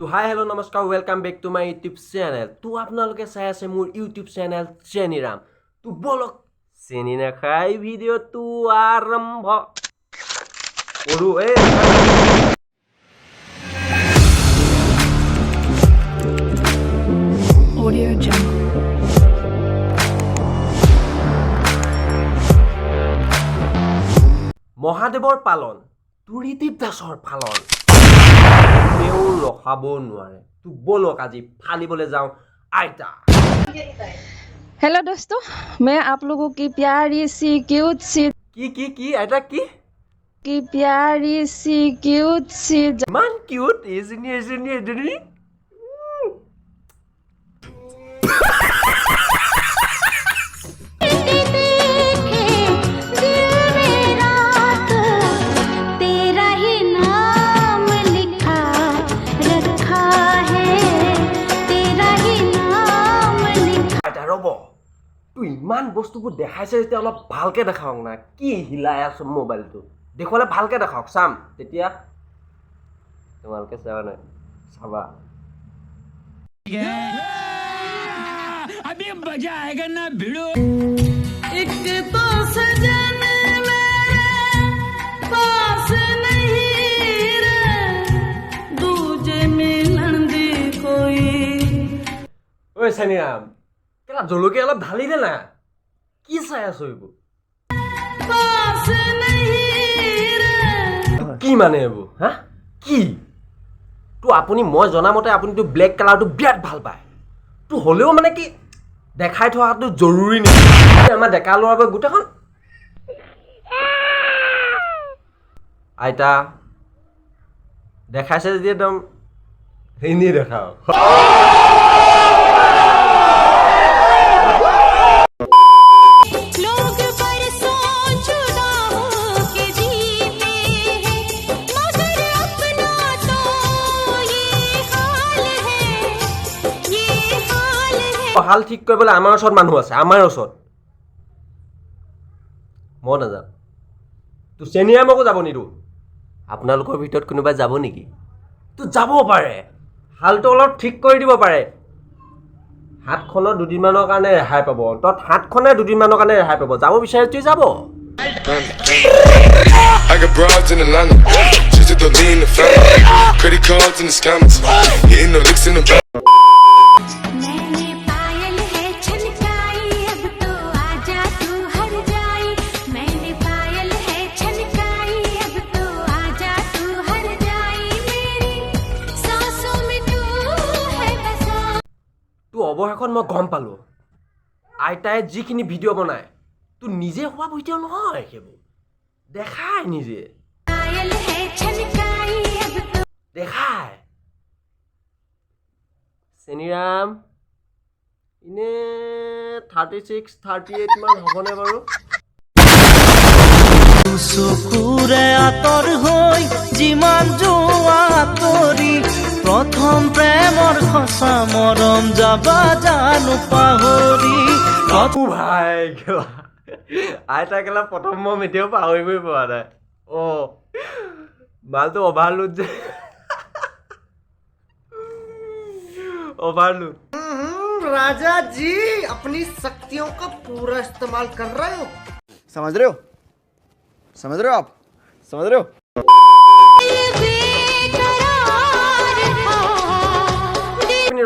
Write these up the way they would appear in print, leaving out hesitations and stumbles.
তো hi hello' নমস্কাৰ welcome back to my YouTube channel. তো আপোনালোকে চাই আছে মোৰ ইউটিউব চেনেল চেনিৰাম। তো বলক চেনি নাখাই ভিডিঅ'টো আৰম্ভ কৰোঁ। Audio Jungle. মহাদেৱৰ পালন ত্ৰিদীপ দাসৰ পালন কোনেও ৰখাব নোৱাৰে। তো বলক আজি ফালিবলৈ যাওঁ আইতা। हेलो दोस्तों, मैं आप लोगों की प्यारी सी क्यूट सी কি আইতা ইমান কিউট এজনী ইমান বস্তুবোৰ দেখাইছে যেতিয়া অলপ ভালকে দেখাওক না। কি হিলাই আছো মোবাইলটো দেখুৱালে ভালকে দেখাওক, চাম তেতিয়া। তোমালোকে চাবা নাই, চাবা। ঐ চেনিৰাম, কেলা জলকীয়া অলপ ঢালি দে না। কি চাই আছো এইবোৰ? কি মানে এইবোৰ হা? কি তো আপুনি মই জনামতে আপুনিতো ব্লেক কালাৰটো বিৰাট ভাল পায়। তো হ'লেও মানে কি দেখাই থকাটো জৰুৰী নেকি? আমাৰ ডেকা ল'ৰাবোৰ গোটেইখন আইতা দেখাইছে যদি একদম এনেই দেখাওক। হাল ঠিক কৰিবলৈ আমাৰ ওচৰত মানুহ আছে, আমাৰ ওচৰত। মই নাযাওঁ। তো চেনিৰামকো যাব নিদিওঁ। আপোনালোকৰ ভিতৰত কোনোবা যাব নেকি? তো যাব পাৰে, হালটো অলপ ঠিক কৰি দিব পাৰে। হাতখনৰ দুদিনমানৰ কাৰণে ৰেহাই পাব, অন্তত হাতখনে দুদিনমানৰ কাৰণে ৰেহাই পাব। যাব বিচাৰিছে যাব। I got broads in Atlanta, just to lean the family, credit cards and the scammers, hitting the licks in the back. অৱশেষত মই গম পালোঁ আইতাই যিখিনি ভিডিঅ' বনায় তো নিজে হোৱা ভিডিঅ' নহয়, সেইবোৰ দেখায় নিজে দেখায়। চেনিৰাম এনে 36-38 মান হ'বনে বাৰু? চকুৰে আঁতৰ হৈ যিমান যোৱা আঁতৰি প্ৰথম প্ৰেমৰ সঁচা মৰম যাবা জানো পাহৰি। ভাই কেলা আইতা কেলা প্ৰথম মই এতিয়াও পাহৰিবই পৰা নাই। মালটো অভাৰলোড যে ओवरलूड। राजा जी अपनी शक्तियों का पूरा इस्तेमाल कर रहे हो। समझ रहे हो आप समझ रहे हो?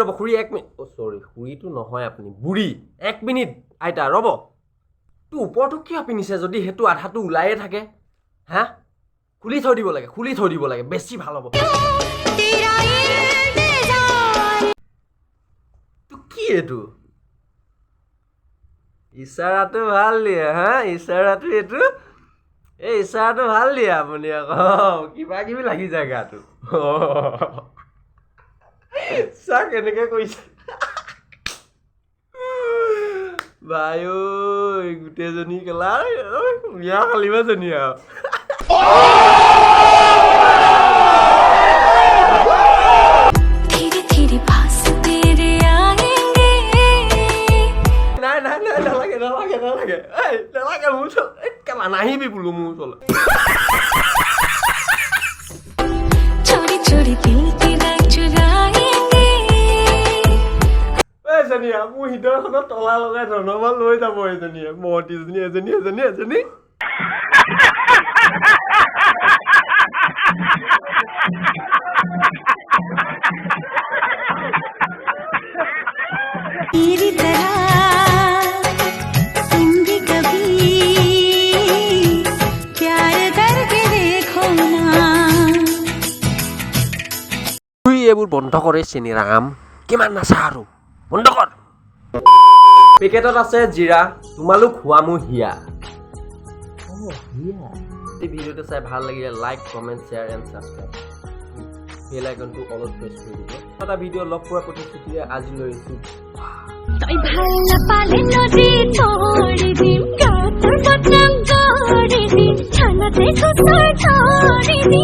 ৰ'ব খুৰী 1 মিনিট। চৰি খুৰীটো নহয় আপুনি বুঢ়ী। 1 মিনিট আইতা ৰ'ব। তো ওপৰটো কিয় পিন্ধিছে যদি সেইটো আধাটো ওলায়ে থাকে? হা খুলি থৈ দিব লাগে বেছি ভাল হ'ব। কি এইটো ইশাৰাটো ভাল দিয়ে হা? ইশাৰাটো এইটো এই ইশাৰাটো ভাল দিয়ে আপুনি আকৌ কিবা কিবি লাগি যায় গাটো। চাক এনেকে কৈছে বাই ঐ গোটেইজনী কেলা বিয়া খালিবাজনী আৰু। নালাগে মোৰ ওচৰত কেলা নাহিবি বোলো মোৰ ওচৰলৈ। चोरी चोरी दिल की राह चुराए চেনিয়া মোৰ হৃদয়খনত তলা লগাই ধনবান লৈ যাব এজনীয়ে মহতিজনী এজনী तेरी तरह तुम भी कभी प्यार करके देखो ना তুই এইবোৰ বন্ধ কৰে চেনিৰাম কিমান নাচা আৰু বন্ধ কৰ পেকেটত আছে জিৰা তোমালোক খোৱা মোৰ হিয়া এই ভিডিঅ'টো চাই ভাল লাগিলে like comment share and subscribe bell আইকনটো অলপ প্ৰেছ কৰি দিব এটা ভিডিঅ' লগ পোৱাৰ প্ৰতিশ্ৰুতিৰে আজি লৈছোঁ তাই ভাল নাপালে নদী তৰি দিম গাতৰ বদনাম কৰি দিম থানাতে খোচৰ ধৰি দিম